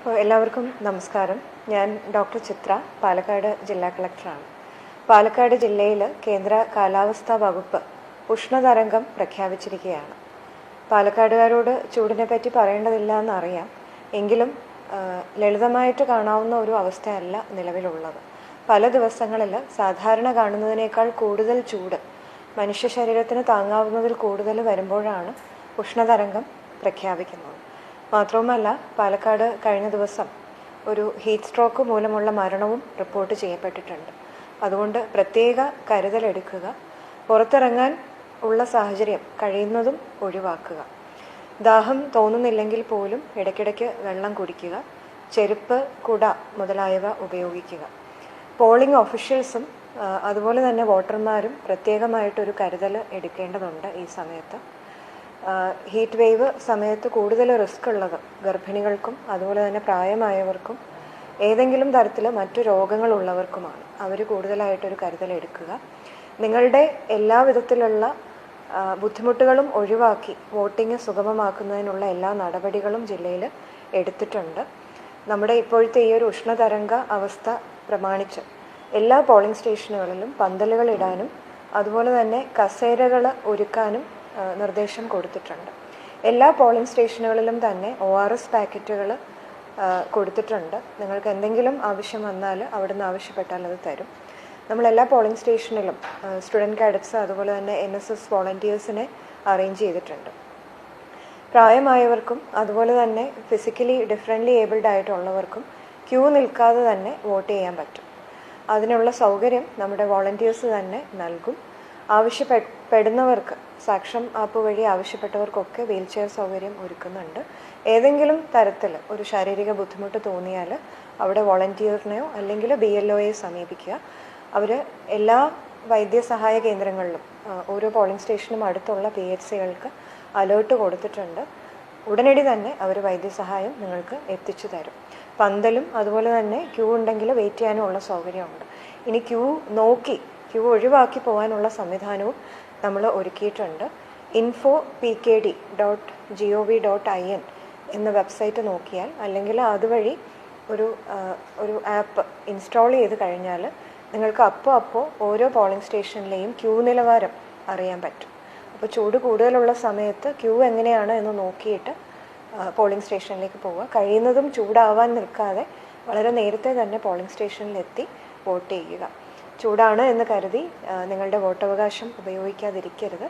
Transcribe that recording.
എല്ലാവർക്കും നമസ്കാരം. ഞാൻ ഡോക്ടർ ചിത്ര, പാലക്കാട് ജില്ലാ കളക്ടറാണ്. പാലക്കാട് ജില്ലയിൽ കേന്ദ്ര കാലാവസ്ഥാ വകുപ്പ് ഉഷ്ണതരംഗം പ്രഖ്യാപിച്ചിരിക്കുകയാണ്. പാലക്കാടുകാരോട് ചൂടിനെ പറ്റി പറയേണ്ടതില്ല എന്നറിയാം. എങ്കിലും ലളിതമായിട്ട് കാണാവുന്ന ഒരു അവസ്ഥയല്ല നിലവിലുള്ളത്. പല ദിവസങ്ങളിൽ സാധാരണ കാണുന്നതിനേക്കാൾ കൂടുതൽ ചൂട് മനുഷ്യ ശരീരത്തിന് താങ്ങാവുന്നതിൽ കൂടുതൽ വരുമ്പോഴാണ് ഉഷ്ണതരംഗം പ്രഖ്യാപിക്കുന്നത്. മാത്രവുമല്ല, പാലക്കാട് കഴിഞ്ഞ ദിവസം ഒരു ഹീറ്റ് സ്ട്രോക്ക് മൂലമുള്ള മരണവും റിപ്പോർട്ട് ചെയ്യപ്പെട്ടിട്ടുണ്ട്. അതുകൊണ്ട് പ്രത്യേക കരുതലെടുക്കുക. പുറത്തിറങ്ങാൻ ഉള്ള സാഹചര്യം കഴിയുന്നതും ഒഴിവാക്കുക. ദാഹം തോന്നുന്നില്ലെങ്കിൽ പോലും ഇടയ്ക്കിടയ്ക്ക് വെള്ളം കുടിക്കുക. ചെരുപ്പ്, കുട മുതലായവ ഉപയോഗിക്കുക. പോളിംഗ് ഒഫീഷ്യൽസും അതുപോലെ തന്നെ വോട്ടർമാരും പ്രത്യേകമായിട്ടൊരു കരുതൽ എടുക്കേണ്ടതുണ്ട്. ഈ സമയത്ത് ഹീറ്റ് വേവ് സമയത്ത് കൂടുതൽ റിസ്ക് ഉള്ളത് ഗർഭിണികൾക്കും അതുപോലെ തന്നെ പ്രായമായവർക്കും ഏതെങ്കിലും തരത്തിൽ മറ്റു രോഗങ്ങളുള്ളവർക്കുമാണ്. അവർ കൂടുതലായിട്ടൊരു കരുതലെടുക്കുക. നിങ്ങളുടെ എല്ലാ വിധത്തിലുള്ള ബുദ്ധിമുട്ടുകളും ഒഴിവാക്കി വോട്ടിംഗ് സുഗമമാക്കുന്നതിനുള്ള എല്ലാ നടപടികളും ജില്ലയിൽ എടുത്തിട്ടുണ്ട്. നമ്മുടെ ഇപ്പോഴത്തെ ഈ ഒരു ഉഷ്ണതരംഗ അവസ്ഥ പ്രമാണിച്ച് എല്ലാ പോളിംഗ് സ്റ്റേഷനുകളിലും പന്തലുകൾ ഇടാനും അതുപോലെ തന്നെ കസേരകൾ ഒരുക്കാനും നിർദ്ദേശം കൊടുത്തിട്ടുണ്ട്. എല്ലാ പോളിംഗ് സ്റ്റേഷനുകളിലും തന്നെ ORS പാക്കറ്റുകൾ കൊടുത്തിട്ടുണ്ട്. നിങ്ങൾക്ക് എന്തെങ്കിലും ആവശ്യം വന്നാൽ അവിടുന്ന് ആവശ്യപ്പെട്ടാൽ അത് തരും. നമ്മളെല്ലാ പോളിംഗ് സ്റ്റേഷനിലും സ്റ്റുഡൻറ് കാഡറ്റ്സ് അതുപോലെ തന്നെ NSS വോളണ്ടിയേഴ്സിനെ അറേഞ്ച് ചെയ്തിട്ടുണ്ട്. പ്രായമായവർക്കും അതുപോലെ തന്നെ ഫിസിക്കലി ഡിഫറൻ്റ്ലി ഏബിൾഡ് ആയിട്ടുള്ളവർക്കും ക്യൂ നിൽക്കാതെ തന്നെ വോട്ട് ചെയ്യാൻ പറ്റും. അതിനുള്ള സൗകര്യം നമ്മുടെ വോളണ്ടിയേഴ്സ് തന്നെ നൽകും. ആവശ്യപ്പെടുന്നവർക്ക് സാക്ഷം ആപ്പ് വഴി ആവശ്യപ്പെട്ടവർക്കൊക്കെ വീൽ ചെയർ സൗകര്യം ഒരുക്കുന്നുണ്ട്. ഏതെങ്കിലും തരത്തിൽ ഒരു ശാരീരിക ബുദ്ധിമുട്ട് തോന്നിയാൽ അവിടെ വോളണ്ടിയറിനെയോ അല്ലെങ്കിൽ BLOയെ സമീപിക്കുക. അവർ എല്ലാ വൈദ്യസഹായ കേന്ദ്രങ്ങളിലും ഓരോ പോളിംഗ് സ്റ്റേഷനും അടുത്തുള്ള PHCകൾക്ക് അലേർട്ട് കൊടുത്തിട്ടുണ്ട്. ഉടനടി തന്നെ അവർ വൈദ്യസഹായം നിങ്ങൾക്ക് എത്തിച്ചു തരും. പന്തലും അതുപോലെ തന്നെ ക്യൂ ഉണ്ടെങ്കിൽ വെയിറ്റ് ചെയ്യാനുമുള്ള സൗകര്യമുണ്ട്. ഇനി ക്യൂ ഒഴിവാക്കി പോകാനുള്ള സംവിധാനവും നമ്മൾ ഒരുക്കിയിട്ടുണ്ട്. info.pkd.gov.in എന്ന വെബ്സൈറ്റ് നോക്കിയാൽ അല്ലെങ്കിൽ അതുവഴി ഒരു ആപ്പ് ഇൻസ്റ്റാൾ ചെയ്ത് കഴിഞ്ഞാൽ നിങ്ങൾക്ക് അപ്പോൾ ഓരോ പോളിംഗ് സ്റ്റേഷനിലെയും ക്യൂ നിലവാരം അറിയാൻ പറ്റും. അപ്പോൾ ചൂട് കൂടുതലുള്ള സമയത്ത് ക്യൂ എങ്ങനെയാണ് എന്ന് നോക്കിയിട്ട് പോളിംഗ് സ്റ്റേഷനിലേക്ക് പോവുക. കഴിയുന്നതും ചൂടാവാൻ നിൽക്കാതെ വളരെ നേരത്തെ തന്നെ പോളിംഗ് സ്റ്റേഷനിലെത്തി വോട്ട് ചെയ്യുക. ചൂടാണ് എന്ന് കരുതി നിങ്ങളുടെ വോട്ടവകാശം ഉപയോഗിക്കാതിരിക്കരുത്.